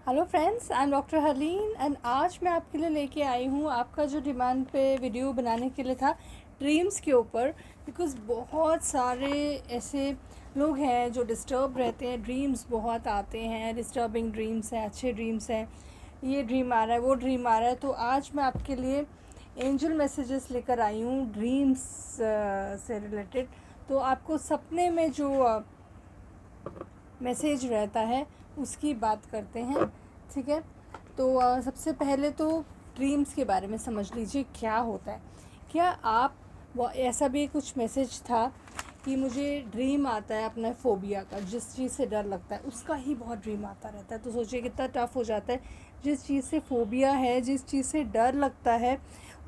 Hello friends, I am doctor Harleen and आज मैं आपके लिए लेके आई हूँ आपका जो डिमांड पे वीडियो बनाने के लिए था ड्रीम्स के ऊपर। बिकॉज़ बहुत सारे ऐसे लोग हैं जो डिस्टर्ब रहते हैं, ड्रीम्स बहुत आते हैं, डिस्टर्बिंग ड्रीम्स हैं, अच्छे ड्रीम्स हैं, ये ड्रीम आ रहा है, वो ड्रीम आ रहा है। तो आज मैं आपके लिए एंजल मैसेजेस लेकर आई हूँ ड्रीम्स से रिलेटेड। तो आपको सपने में जो मैसेज रहता है उसकी बात करते हैं, ठीक है। तो सबसे पहले तो ड्रीम्स के बारे में समझ लीजिए क्या होता है। क्या आप वो ऐसा भी कुछ मैसेज था कि मुझे ड्रीम आता है अपना फ़ोबिया का, जिस चीज़ से डर लगता है उसका ही बहुत ड्रीम आता रहता है। तो सोचिए कितना टफ़ हो जाता है। जिस चीज़ से फ़ोबिया है, जिस चीज़ से डर लगता है,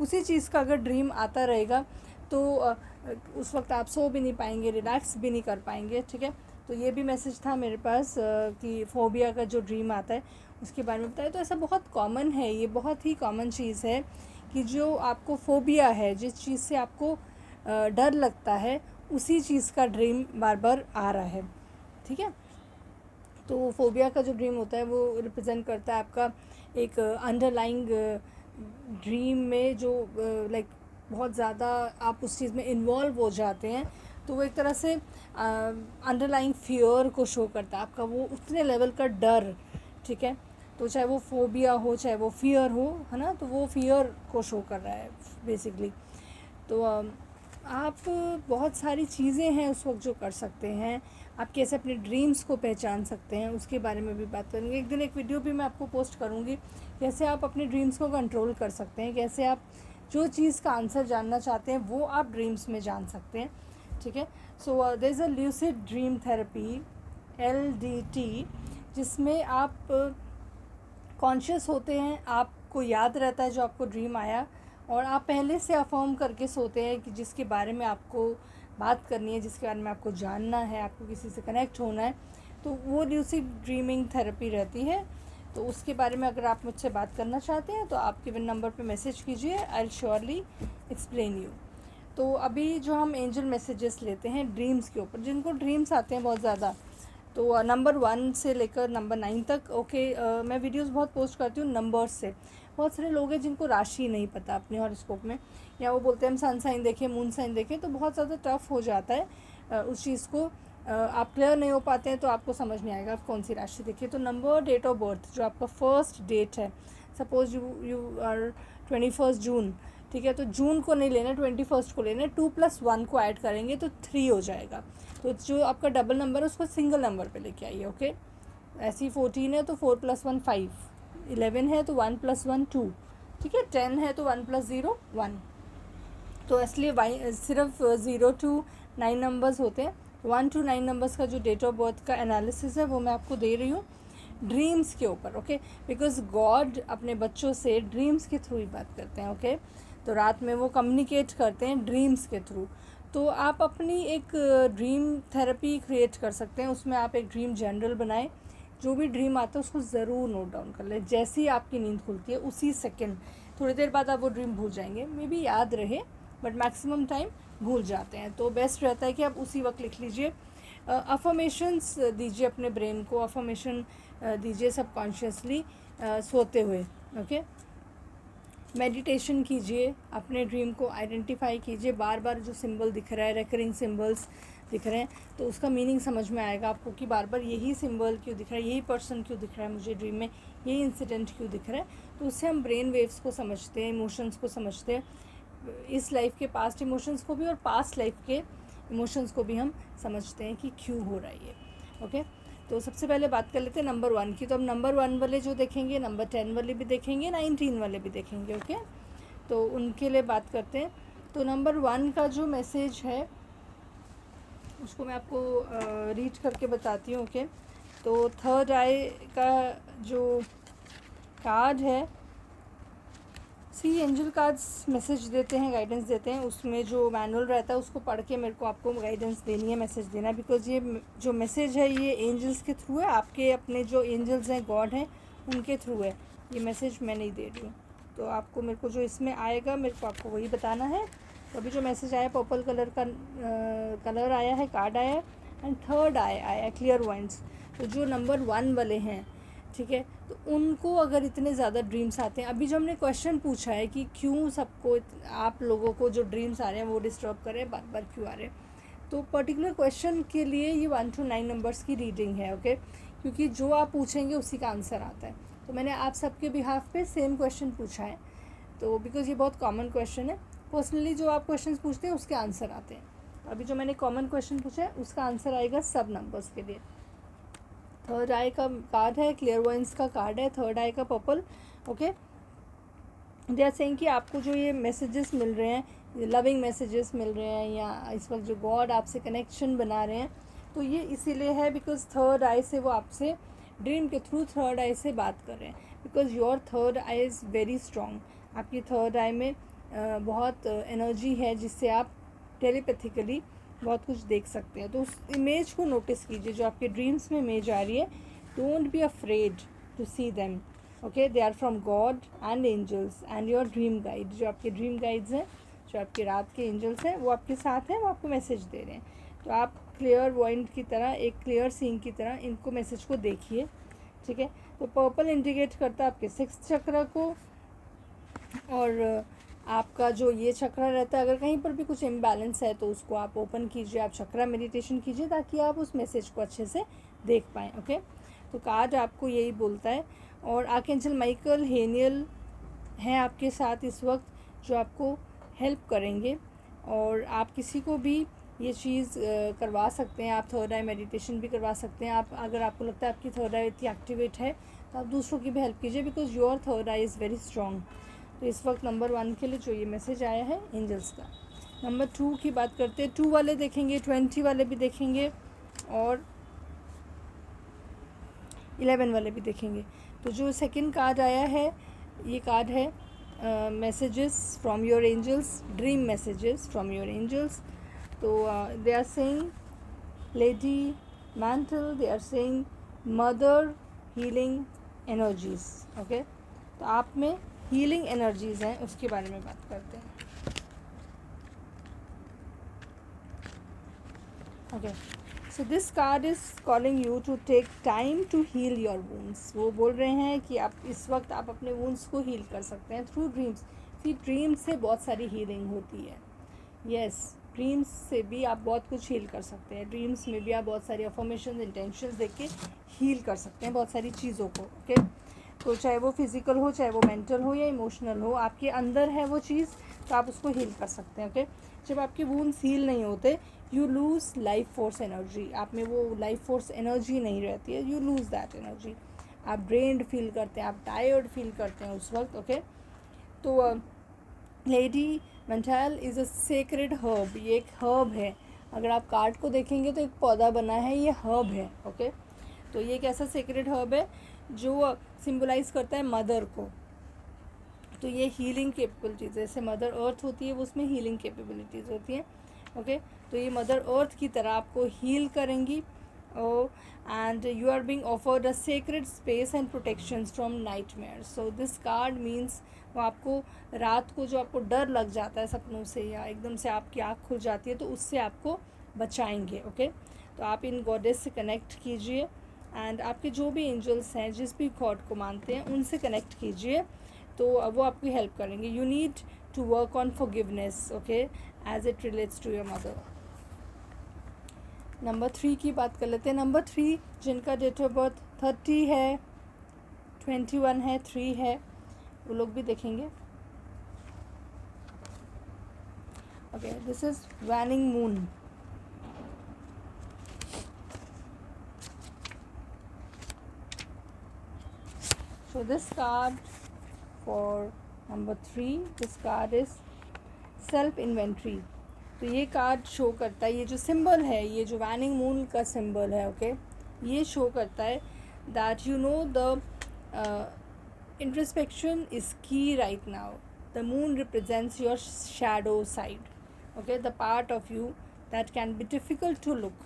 उसी चीज़ का अगर ड्रीम आता रहेगा तो उस वक्त आप सो भी नहीं पाएंगे, रिलैक्स भी नहीं कर पाएंगे, ठीक है। तो ये भी मैसेज था मेरे पास कि फ़ोबिया का जो ड्रीम आता है उसके बारे में बताया। तो ऐसा बहुत कॉमन है, ये बहुत ही कॉमन चीज़ है कि जो आपको फ़ोबिया है, जिस चीज़ से आपको डर लगता है, उसी चीज़ का ड्रीम बार बार आ रहा है, ठीक है। तो फ़ोबिया का जो ड्रीम होता है वो रिप्रेजेंट करता है आपका एक अंडरलाइंग ड्रीम में जो लाइक बहुत ज़्यादा आप उस चीज़ में इन्वॉल्व हो जाते हैं। तो वो एक तरह से अंडरलाइंग फियर को शो करता है, आपका वो उतने लेवल का डर, ठीक है। तो चाहे वो फ़ोबिया हो, चाहे वो फियर हो, है ना, तो वो फियर को शो कर रहा है बेसिकली। तो आप बहुत सारी चीज़ें हैं उस वक्त जो कर सकते हैं। आप कैसे अपने ड्रीम्स को पहचान सकते हैं उसके बारे में भी बात करेंगे। एक दिन एक वीडियो भी मैं आपको पोस्ट करूँगी, कैसे आप अपने ड्रीम्स को कंट्रोल कर सकते हैं, कैसे आप जो चीज़ का आंसर जानना चाहते हैं वो आप ड्रीम्स में जान सकते हैं, ठीक है। So there is a lucid dream therapy, LDT, जिसमें आप कॉन्शियस होते हैं, आपको याद रहता है जो आपको ड्रीम आया, और आप पहले से अफर्म करके सोते हैं कि जिसके बारे में आपको बात करनी है, जिसके बारे में आपको जानना है, आपको किसी से कनेक्ट होना है, तो वो ल्यूसिड ड्रीमिंग थेरेपी रहती है। तो उसके बारे में अगर आप मुझसे बात करना चाहते हैं तो आप गिवन नंबर पे मैसेज कीजिए, आई विल श्योरली एक्सप्लेन यू। तो अभी जो हम एंजल मैसेजेस लेते हैं ड्रीम्स के ऊपर, जिनको ड्रीम्स आते हैं बहुत ज़्यादा, तो नंबर 1 से लेकर नंबर 9 तक, ओके। मैं वीडियोस बहुत पोस्ट करती हूँ नंबर्स से। बहुत सारे लोग हैं जिनको राशि नहीं पता अपने हॉरोस्कोप में, या वो बोलते हैं हम सन साइन देखें, मून साइन देखें, तो बहुत ज़्यादा टफ हो जाता है उस चीज़ को। आप क्लियर नहीं हो पाते हैं तो आपको समझ नहीं आएगा आप कौन सी राशि देखिए। तो नंबर, डेट ऑफ बर्थ, जो आपका फर्स्ट डेट है, सपोज यू आर 21 जून, ठीक है। तो जून को नहीं लेना, 21 को लेना, 2+1 को ऐड करेंगे तो 3 हो जाएगा। तो जो आपका डबल नंबर है उसको सिंगल नंबर पे लेके आइए, ओके। ऐसी 14 है तो 4+1 5, 11 है तो 1+1 2, ठीक है। 10 है तो 1+0 1। तो इसलिए सिर्फ 0 to 9 नंबर्स होते हैं। 1 to 9 नंबर्स का जो डेट ऑफ बर्थ का एनालिसिस है वो मैं आपको दे रही हूँ ड्रीम्स के ऊपर, ओके। बिकॉज गॉड अपने बच्चों से ड्रीम्स के थ्रू ही बात करते हैं, ओके। तो रात में वो कम्युनिकेट करते हैं ड्रीम्स के थ्रू। तो आप अपनी एक ड्रीम थेरेपी क्रिएट कर सकते हैं। उसमें आप एक ड्रीम जनरल बनाएं, जो भी ड्रीम आता है उसको ज़रूर नोट डाउन कर लें। जैसे ही आपकी नींद खुलती है उसी सेकंड, थोड़ी देर बाद आप वो ड्रीम भूल जाएंगे, मे बी याद रहे बट मैक्सिमम टाइम भूल जाते हैं। तो बेस्ट रहता है कि आप उसी वक्त लिख लीजिए। अफर्मेशंस दीजिए अपने ब्रेन को, अफर्मेशन दीजिए सबकॉन्शियसली सोते हुए, ओके। मेडिटेशन कीजिए, अपने ड्रीम को आइडेंटिफाई कीजिए। बार बार जो सिंबल दिख रहा है, रेकरिंग सिंबल्स दिख रहे हैं, तो उसका मीनिंग समझ में आएगा आपको कि बार बार यही सिंबल क्यों दिख रहा है, यही पर्सन क्यों दिख रहा है मुझे ड्रीम में, यही इंसिडेंट क्यों दिख रहा है। तो उससे हम ब्रेन वेव्स को समझते हैं, इमोशंस को समझते हैं, इस लाइफ के पास्ट इमोशंस को भी और पास्ट लाइफ के इमोशंस को भी हम समझते हैं कि क्यों हो रहा है ये, ओके। तो सबसे पहले बात कर लेते हैं नंबर 1 की। तो हम नंबर 1 वाले जो देखेंगे, नंबर 10 वाले भी देखेंगे, 19 वाले भी देखेंगे, ओके। तो उनके लिए बात करते हैं। तो नंबर 1 का जो मैसेज है उसको मैं आपको रीड करके बताती हूँ, ओके। तो थर्ड आई का जो कार्ड है, सी एंजल कार्ड्स मैसेज देते हैं, गाइडेंस देते हैं। उसमें जो मैनुअल रहता है उसको पढ़ के मेरे को आपको गाइडेंस देनी है, मैसेज देना है। बिकॉज ये जो मैसेज है ये एंजल्स के थ्रू है, आपके अपने जो एंजल्स हैं, गॉड हैं, उनके थ्रू है। ये मैसेज मैं नहीं दे रही हूँ। तो आपको मेरे को जो इसमें आएगा मेरे को आपको वही बताना है। तो अभी जो मैसेज आया, पर्पल कलर का कलर आया है, कार्ड आया है, एंड थर्ड आया क्लियर वाइंस। तो जो नंबर 1 वाले हैं, ठीक है। तो उनको अगर इतने ज़्यादा ड्रीम्स आते हैं, अभी जो हमने क्वेश्चन पूछा है कि क्यों सबको आप लोगों को जो ड्रीम्स आ रहे हैं वो डिस्टर्ब कर रहे हैं, बार बार क्यों आ रहे हैं, तो पर्टिकुलर क्वेश्चन के लिए ये 1 to 9 नंबर्स की रीडिंग है, ओके। क्योंकि जो आप पूछेंगे उसी का आंसर आता है। तो मैंने आप सबके बिहाफ पे सेम क्वेश्चन पूछा है, तो बिकॉज ये बहुत कॉमन क्वेश्चन है। पर्सनली जो आप क्वेश्चन पूछते हैं उसके आंसर आते हैं। अभी जो मैंने कॉमन क्वेश्चन पूछा है उसका आंसर आएगा सब नंबर्स के लिए। थर्ड आई का कार्ड है, क्लियरवॉयंस का कार्ड है, थर्ड आई का purple, okay. They are saying कि आपको जो ये मैसेजेस मिल रहे हैं, लविंग मैसेजेस मिल रहे हैं, या इस वक्त जो गॉड आपसे कनेक्शन बना रहे हैं, तो ये इसीलिए है बिकॉज थर्ड आई से वो आपसे ड्रीम के थ्रू थर्ड आई से बात कर रहे हैं, because your third I is very strong. आपकी थर्ड आई में बहुत एनर्जी है जिससे आप टेलीपैथिकली बहुत कुछ देख सकते हैं। तो उस इमेज को नोटिस कीजिए जो आपके ड्रीम्स में इमेज आ रही है। Don't be afraid to see them, okay. They are from God and angels and your dream guide. जो आपके ड्रीम गाइड्स हैं, जो आपके रात के एंजल्स हैं, वो आपके साथ हैं, वो आपको मैसेज दे रहे हैं। तो आप क्लियर पॉइंट की तरह, एक क्लियर सीन की तरह इनको मैसेज को देखिए, ठीक है। तो पर्पल इंडिकेट करता है आपके 6th चक्र को, और आपका जो ये चक्र रहता है, अगर कहीं पर भी कुछ इम्बैलेंस है तो उसको आप ओपन कीजिए, आप चक्रा मेडिटेशन कीजिए ताकि आप उस मैसेज को अच्छे से देख पाएँ, ओके। तो कार्ड आपको यही बोलता है। और आर्कएंजल माइकल हेनियल हैं आपके साथ इस वक्त, जो आपको हेल्प करेंगे, और आप किसी को भी ये चीज़ करवा सकते हैं। आप थर्ड आई मेडिटेशन भी करवा सकते हैं। आप अगर आपको लगता है आपकी थर्ड आई इतनी एक्टिवेट है तो आप दूसरों की भी हेल्प कीजिए, because your third I is very strong. तो इस वक्त नंबर 1 के लिए जो ये मैसेज आया है एंजल्स का। नंबर 2 की बात करते हैं, 2 वाले देखेंगे, 20 वाले भी देखेंगे, और 11 वाले भी देखेंगे। तो जो सेकंड कार्ड आया है, ये कार्ड है messages from your angels, dream messages from your angels. तो they are saying lady mantle, they are saying mother healing energies, okay. तो आप में हीलिंग एनर्जीज हैं, उसके बारे में बात करते हैं, okay. So this card is calling you to take time to heal your wounds. वो बोल रहे हैं कि आप इस वक्त आप अपने वूंड्स को हील कर सकते हैं थ्रू ड्रीम्स। फिर ड्रीम्स से बहुत सारी हीलिंग होती है, यस। ड्रीम्स से भी आप बहुत कुछ हील कर सकते हैं। ड्रीम्स में भी आप बहुत सारी अफर्मेशंस, इंटेंशंस देख के हील कर सकते हैं बहुत सारी चीज़ों को, ओके। तो चाहे वो फिज़िकल हो, चाहे वो मेंटल हो या इमोशनल हो, आपके अंदर है वो चीज़, तो आप उसको हील कर सकते हैं, ओके। जब आपके वूंड्स हील नहीं होते, you lose life force energy. आप में वो लाइफ फोर्स एनर्जी नहीं रहती है, यू लूज़ दैट एनर्जी। आप ड्रेन्ड फील करते हैं, आप टायर्ड फील करते हैं उस वक्त, ओके। तो lady mental is a sacred herb. ये एक हर्ब है। अगर आप कार्ड को देखेंगे तो एक पौधा बना है, ये हर्ब है, ओके। तो ये एक ऐसा सेक्रेड हर्ब है जो सिंबलाइज करता है मदर को। तो ये हीलिंग कैपेबिलिटीज़, जैसे मदर अर्थ होती है वो उसमें हीलिंग कैपेबिलिटीज़ होती हैं, ओके। तो ये मदर अर्थ की तरह आपको हील करेंगी। And you are being offered a sacred space and protections from nightmares. So this card means वो आपको रात को जो आपको डर लग जाता है सपनों से, या एकदम से आपकी आँख खुल जाती है, तो उससे आपको बचाएंगे, ओके। तो आप इन गॉडेस से कनेक्ट कीजिए, एंड आपके जो भी एंजल्स हैं, जिस भी गॉड को मानते हैं, उनसे कनेक्ट कीजिए, तो वो आपकी हेल्प करेंगे। You need to work on forgiveness, okay, as it relates to your mother. Number 3 की बात कर लेते हैं। नंबर 3 जिनका डेट ऑफ बर्थ 30 है, 21 है, 3 है, वो लोग भी देखेंगे, okay. This is waning moon. So this card for number 3, this card is self inventory। तो ये कार्ड शो करता है, ये जो सिंबल है, ये जो वैनिंग मून का सिंबल है, ओके, ये शो करता है that you know the introspection is key right now. The moon represents your shadow side, okay, the part of you that can be difficult to look.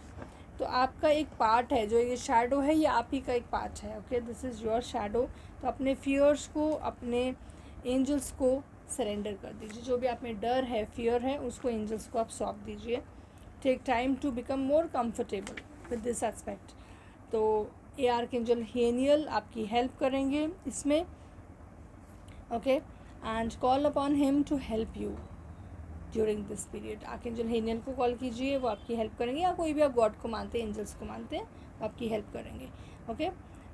तो आपका एक part है, जो ये शैडो है, ये आप ही का एक पार्ट है, okay. This is your shadow. तो अपने फियर्स को, अपने एंजल्स को सरेंडर कर दीजिए। जो भी आप में डर है, फियर है, उसको एंजल्स को आप सौंप दीजिए। Take time to become more comfortable with this aspect. तो आर्कएंजल हेनियल आपकी हेल्प करेंगे इसमें, okay, and call upon him to help you during this period. Archangel Haniel को कॉल कीजिए, वो आपकी हेल्प करेंगे, या कोई भी आप गॉड को मानते हैं, एंजल्स को मानते हैं, वो आपकी हेल्प करेंगे, ओके।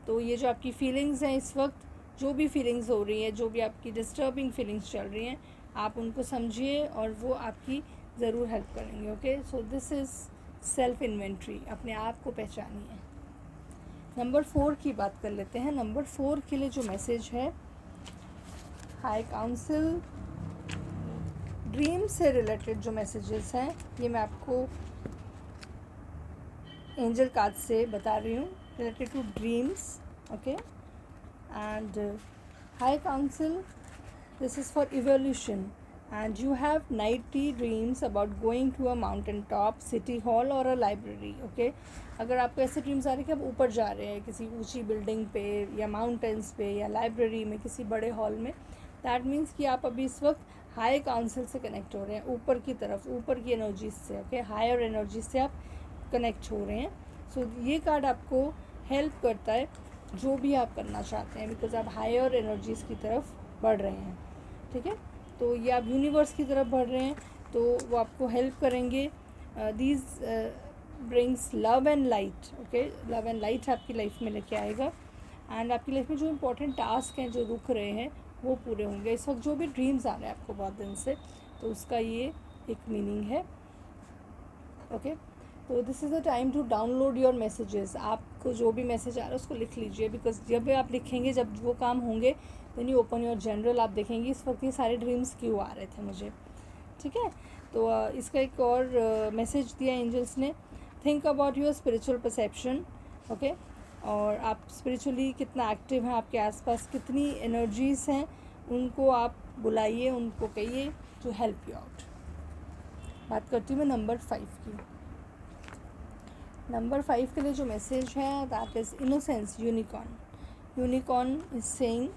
तो ये जो आपकी फीलिंग्स हैं इस वक्त, जो भी फीलिंग्स हो रही हैं, जो भी आपकी डिस्टर्बिंग फीलिंग्स चल रही हैं, आप उनको समझिए और वो आपकी ज़रूर हेल्प करेंगे, okay. So this is self inventory, अपने आप को पहचानिए। नंबर 4 की बात कर लेते हैं। नंबर 4 के लिए जो मैसेज है, हाई काउंसिल, ड्रीम से रिलेटेड जो मैसेजेस हैं, ये मैं आपको एंजल कार्ड से बता रही हूँ, related to dreams, okay. And high council, this is for evolution, and you have nightly dreams about going to a mountain top, city hall or a library, okay। अगर आपको ऐसे ड्रीम्स आ रहे हैं कि आप ऊपर जा रहे हैं किसी ऊंची बिल्डिंग पे या माउंटेन्स पे या लाइब्रेरी में, किसी बड़े हॉल में, दैट मीन्स कि आप अभी इस वक्त हाई काउंसिल से कनेक्ट हो रहे हैं, ऊपर की तरफ, ऊपर की एनर्जीज से, ओके, हायर एनर्जी से आप कनेक्ट हो रहे हैं। सो ये कार्ड आपको हेल्प करता है जो भी आप करना चाहते हैं, बिकॉज आप हायर एनर्जीज़ की तरफ बढ़ रहे हैं, ठीक है। तो ये आप यूनिवर्स की तरफ बढ़ रहे हैं, तो वो आपको हेल्प करेंगे। These brings love and light, okay, love and light आपकी लाइफ में लेके आएगा, एंड आपकी लाइफ में जो इम्पोर्टेंट टास्क हैं जो रुक रहे हैं वो पूरे होंगे। इस वक्त जो भी ड्रीम्स आ रहे हैं आपको बहुत दिन से, तो उसका ये एक मीनिंग है, ओके। तो this is the time to download your messages. आपको जो भी मैसेज आ रहा है उसको लिख लीजिए, बिकॉज जब भी आप लिखेंगे, जब वो काम होंगे, then you open your journal, आप देखेंगे इस वक्त ये सारे ड्रीम्स क्यों आ रहे थे मुझे, ठीक है। तो इसका एक और मैसेज दिया एंजल्स ने, think about your spiritual perception, okay. और आप स्पिरिचुअली कितना एक्टिव हैं, आपके आसपास कितनी एनर्जीज़ हैं, उनको आप बुलाइए, उनको कहिए टू हेल्प यू आउट। बात करती हूँ मैं नंबर 5 की। नंबर 5 के लिए जो मैसेज है, that is innocence, unicorn. Unicorn is saying,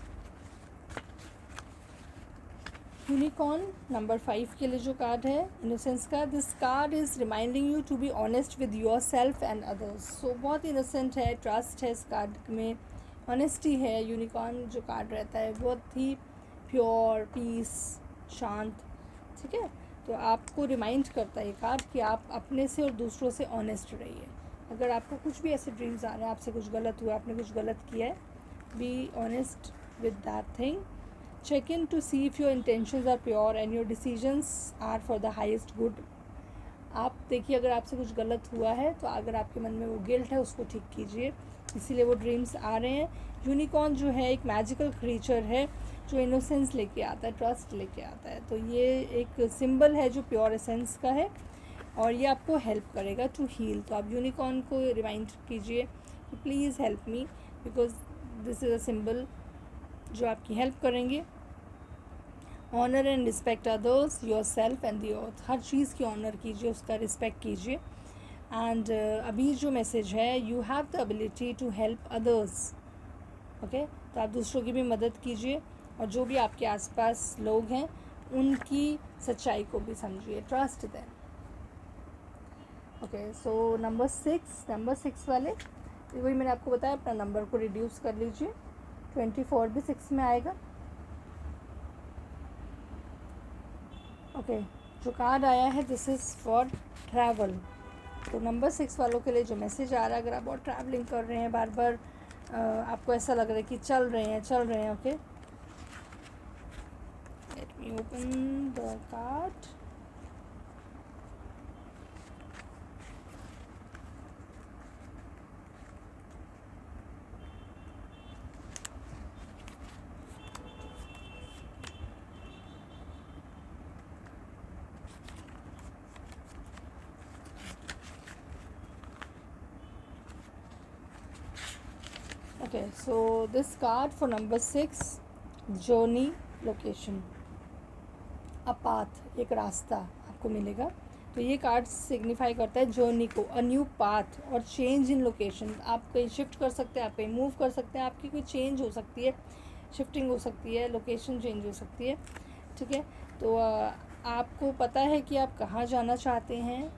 unicorn number 5 के लिए जो कार्ड है इनोसेंस का, this card is reminding you to be honest with yourself and others. So बहुत इनोसेंट है, ट्रस्ट है इस कार्ड में, ऑनेस्टी है। यूनिकॉर्न जो कार्ड रहता है बहुत ही प्योर, पीस, शांत, ठीक है। तो आपको रिमाइंड करता है ये कार्ड कि आप अपने से और दूसरों से ऑनेस्ट रहिए। अगर आपको कुछ भी ऐसे ड्रीम्स आ रहे हैं, आपसे कुछ गलत हुआ, आपने कुछ गलत किया है, B honest with that thing. Check in to see if your intentions are pure and your decisions are for the highest good. आप देखिए, अगर आपसे कुछ गलत हुआ है तो अगर आपके मन में वो गिल्ट है उसको ठीक कीजिए, इसीलिए वो ड्रीम्स आ रहे हैं। यूनिकॉर्न जो है एक मैजिकल क्रीचर है जो इनोसेंस लेके आता है, ट्रस्ट लेके आता है। तो ये एक सिंबल है जो प्योर एसेंस का है और ये आपको हेल्प करेगा टू हील। तो आप यूनिकॉर्न को रिमाइंड कीजिए कि please help me, because this is a symbol जो आपकी हेल्प करेंगे। Honour and respect others, yourself and the earth. हर चीज़ की ऑनर कीजिए, उसका रिस्पेक्ट कीजिए। एंड अभी जो मैसेज है, you have the ability to help others, okay. तो आप दूसरों की भी मदद कीजिए और जो भी आपके आसपास लोग हैं उनकी सच्चाई को भी समझिए, trust them, okay. So number 6 वाले, वही मैंने आपको बताया, अपना नंबर को रिड्यूस कर लीजिए, 24 भी 6 में आएगा, ओके। जो कार्ड आया है, दिस इज़ फॉर ट्रैवल। तो नंबर 6 वालों के लिए जो मैसेज आ रहा है, अगर आप बहुत ट्रैवलिंग कर रहे हैं, बार बार आपको ऐसा लग रहा है कि चल रहे हैं, okay. Let me open the card. Okay, so this card for number 6, journey, location, a path, एक रास्ता आपको मिलेगा। तो ये कार्ड सिग्निफाई करता है जर्नी को, अ न्यू पाथ और चेंज इन लोकेशन। आप कहीं शिफ्ट कर सकते हैं, आप कहीं मूव कर सकते हैं, आपकी कोई चेंज हो सकती है, शिफ्टिंग हो सकती है, लोकेशन चेंज हो सकती है, ठीक है। तो आपको पता है कि आप कहाँ जाना चाहते हैं,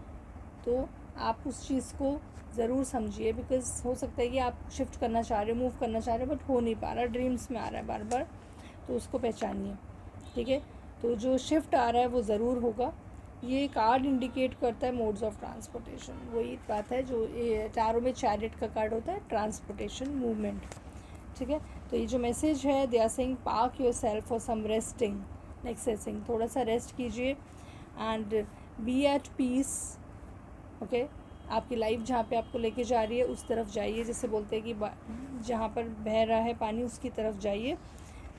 तो आप उस चीज़ को ज़रूर समझिए, बिकॉज़ हो सकता है कि आप शिफ्ट करना चाह रहे हो, मूव करना चाह रहे हो, बट हो नहीं पा रहा, ड्रीम्स में आ रहा है बार बार, तो उसको पहचानिए, ठीक है। तो जो शिफ्ट आ रहा है वो ज़रूर होगा। ये कार्ड इंडिकेट करता है मोड्स ऑफ ट्रांसपोर्टेशन, वही बात है जो ये टैरो में चैरिट का कार्ड होता है, ट्रांसपोर्टेशन, मूवमेंट, ठीक है। तो ये जो मैसेज है, they are saying park yourself for some resting, next saying थोड़ा सा रेस्ट कीजिए and be at peace, okay. आपकी लाइफ जहाँ पे आपको लेके जा रही है उस तरफ जाइए, जैसे बोलते हैं कि जहाँ पर बह रहा है पानी उसकी तरफ जाइए,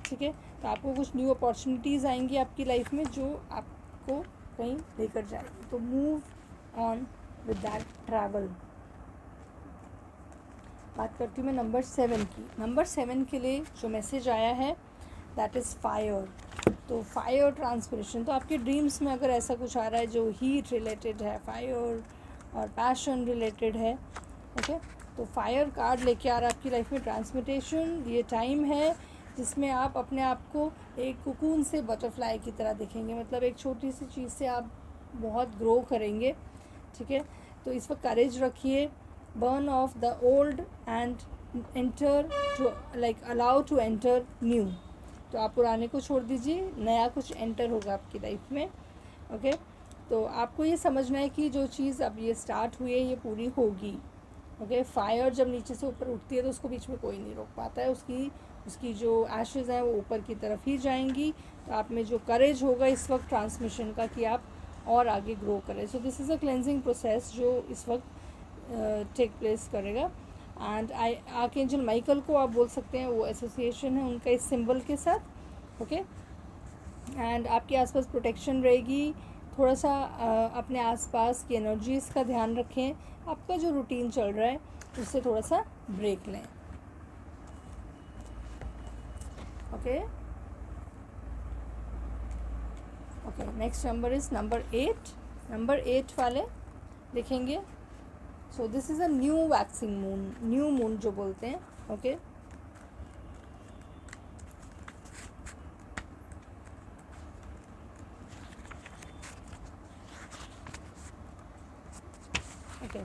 ठीक है। तो आपको कुछ न्यू अपॉर्चुनिटीज़ आएंगी आपकी लाइफ में जो आपको कहीं लेकर जाएगी, तो move on with that travel. बात करती हूँ मैं नंबर 7 की। नंबर 7 के लिए जो मैसेज आया है दैट इज़ फायर। तो फायर ट्रांसपिरेशन, तो आपके ड्रीम्स में अगर ऐसा कुछ आ रहा है जो हीट रिलेटेड है, फायर और पैशन रिलेटेड है, ओके, तो फायर कार्ड लेके आ रहा है आपकी लाइफ में ट्रांसमिटेशन। ये टाइम है जिसमें आप अपने आप को एक कोकून से बटरफ्लाई की तरह देखेंगे, मतलब एक छोटी सी चीज़ से आप बहुत ग्रो करेंगे, ठीक है। तो इस वक्त करेज रखिए, burn off the old and enter to, like allow to enter new. तो आप पुराने को छोड़ दीजिए, नया कुछ एंटर होगा आपकी लाइफ में, ओके। तो आपको ये समझना है कि जो चीज़ अब ये स्टार्ट हुई है ये पूरी होगी, ओके। फायर जब नीचे से ऊपर उठती है तो उसको बीच में कोई नहीं रोक पाता है, उसकी जो एशेज़ हैं वो ऊपर की तरफ ही जाएंगी। तो आप में जो करेज होगा इस वक्त ट्रांसमिशन का कि आप और आगे ग्रो करें। So this is a cleansing process जो इस वक्त टेक प्लेस करेगा। एंड आर्कएंजल माइकल को आप बोल सकते हैं, वो एसोसिएशन है उनका इस सिंबल के साथ, ओके। एंड आपके आसपास प्रोटेक्शन रहेगी। थोड़ा सा अपने आसपास की एनर्जीज़ का ध्यान रखें, आपका जो रूटीन चल रहा है उससे थोड़ा सा ब्रेक लें, okay. Okay, next number is number 8। Number 8 वाले देखेंगे। So this is a new waxing moon, new moon जो बोलते हैं, ओके। ओके,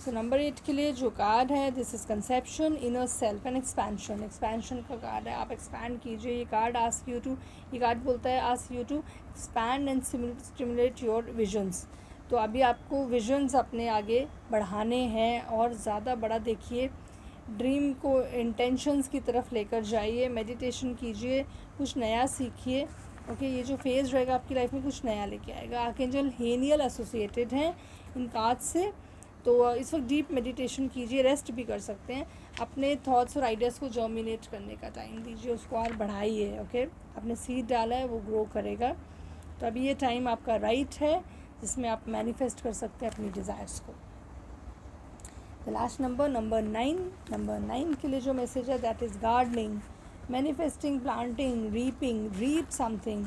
सो नंबर 8 के लिए जो कार्ड है, this is conception, inner self and expansion. Expansion का कार्ड है, आप एक्सपैंड कीजिए। ये कार्ड आस्क यू टू, ये कार्ड बोलता है ask you to expand and stimulate your visions. तो अभी आपको विजन्स अपने आगे बढ़ाने हैं और ज़्यादा बड़ा देखिए, ड्रीम को इंटेंशंस की तरफ लेकर जाइए, मेडिटेशन कीजिए, कुछ नया सीखिए, ओके। ये जो फेज़ रहेगा आपकी लाइफ में कुछ नया लेके आएगा। आर्कएंजल हेनियल एसोसिएटेड हैं इन कार्ड से। तो इस वक्त डीप मेडिटेशन कीजिए, रेस्ट भी कर सकते हैं, अपने थॉट्स और आइडियाज़ को जर्मिनेट करने का टाइम दीजिए, उसको और बढ़ाइए, ओके। आपने सीड डाला है वो ग्रो करेगा। तो अभी ये टाइम आपका राइट है जिसमें आप मैनिफेस्ट कर सकते हैं अपनी डिज़ायर्स को। The last number, number 9। Number 9 के लिए जो मैसेज है that is gardening, manifesting, planting, reaping, reap something.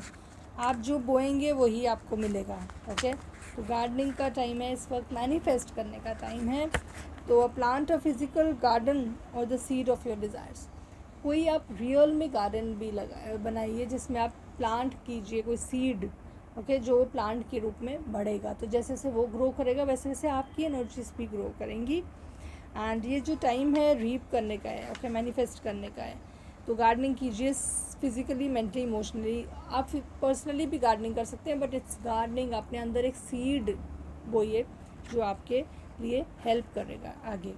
आप जो बोएंगे वही आपको मिलेगा, ओके। तो गार्डनिंग का टाइम है इस वक्त, मैनिफेस्ट करने का टाइम है। तो प्लांट अ फिजिकल गार्डन और the seed of your desires. कोई आप रियल में गार्डन भी बनाइए जिसमें आप प्लांट कीजिए कोई सीड, ओके, जो प्लांट के रूप में बढ़ेगा। तो जैसे जैसे वो ग्रो करेगा वैसे वैसे आपकी एनर्जीज भी ग्रो करेंगी। एंड ये जो टाइम है रीप करने का है, ओके, मैनिफेस्ट करने का है। तो गार्डनिंग कीजिए, फिज़िकली, मेंटली, इमोशनली। आप पर्सनली भी गार्डनिंग कर सकते हैं, बट इट्स गार्डनिंग, अपने अंदर एक सीड बोइए जो आपके लिए हेल्प करेगा आगे।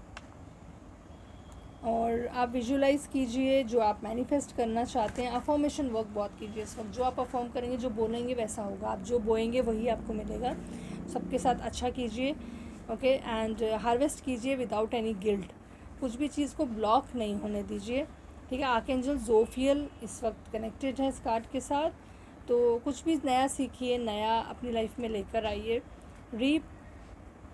और आप विजुलाइज़ कीजिए जो आप मैनिफेस्ट करना चाहते हैं। अफर्मेशन वर्क बहुत कीजिए इस वक्त, जो आप अफर्म करेंगे, जो बोलेंगे वैसा होगा, आप जो बोएंगे वही आपको मिलेगा। सबके साथ अच्छा कीजिए, ओके। एंड हार्वेस्ट कीजिए विदाउट एनी गिल्ट, कुछ भी चीज़ को ब्लॉक नहीं होने दीजिए, ठीक है। आर्कएंजल जोफियल इस वक्त कनेक्टेड है इस कार्ड के साथ। तो कुछ भी नया सीखिए, नया अपनी लाइफ में लेकर आइए। Reap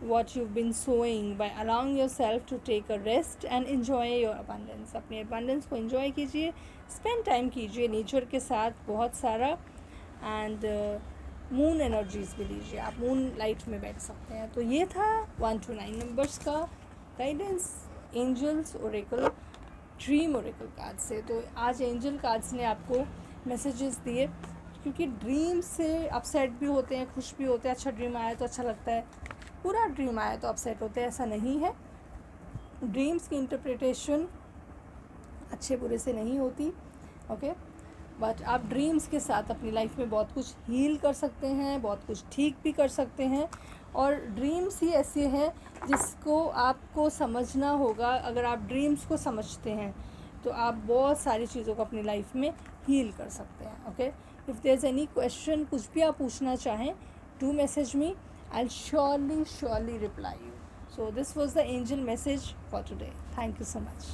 what you've been sowing by allowing yourself to take a rest and enjoy your abundance। अपनी abundance को enjoy कीजिए, spend time कीजिए नेचर के साथ बहुत सारा। एंड मून एनर्जीज भी लीजिए, आप मून लाइट में बैठ सकते हैं। तो ये था 1 to 9 नंबर्स का guidance angels oracle dream oracle card से। तो आज एंजल कार्ड्स ने आपको मैसेजेस दिए, क्योंकि ड्रीम से अपसेट भी होते हैं, खुश भी होते हैं। अच्छा ड्रीम आया तो अच्छा लगता है, पूरा ड्रीम आया तो अपसेट होते हैं, ऐसा नहीं है। ड्रीम्स की इंटरप्रिटेशन अच्छे बुरे से नहीं होती, ओके, बट आप ड्रीम्स के साथ अपनी लाइफ में बहुत कुछ हील कर सकते हैं, बहुत कुछ ठीक भी कर सकते हैं। और ड्रीम्स ही ऐसे हैं जिसको आपको समझना होगा। अगर आप ड्रीम्स को समझते हैं तो आप बहुत सारी चीज़ों को अपनी लाइफ में हील कर सकते हैं, okay. If there is any question, कुछ भी आप पूछना चाहें, do message me, I will surely reply you. So this was the angel message for today. Thank you so much.